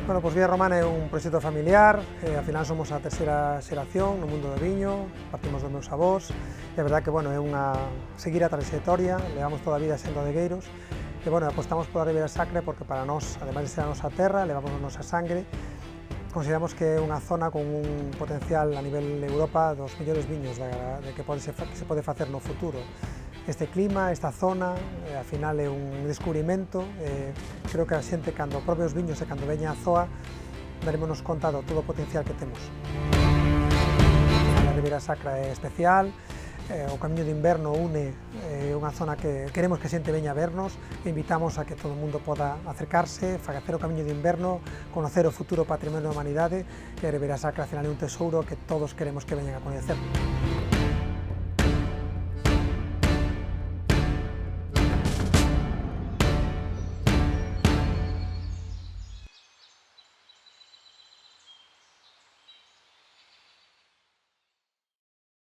Bueno, pois Vía Romana é un proxecto familiar, ao final somos a terceira xeración no mundo do viño, partimos dos meus avós, e a verdad que, bueno, é seguir a trayectoria, levamos toda a vida sendo adegueiros, e, bueno, apostamos pola Ribeira Sacra porque para nós, ademais de ser a nosa terra, levamos a nosa sangre, consideramos que é unha zona con un potencial a nivel de Europa dos mellores viños que se pode facer no futuro. Este clima, esta zona, ao final é un descubrimento, creo que a xente, cando probe os viños e cando veña a zoa, darémonos conta do todo o potencial que temos. A Ribeira Sacra é especial, o Camiño de Inverno une unha zona que queremos que a xente veña a vernos, e invitamos a que todo o mundo poda acercarse, facer o Camiño de Inverno, conocer o futuro patrimonio da humanidade, e a Ribeira Sacra, ao final, é un tesouro que todos queremos que veñan a coñecer.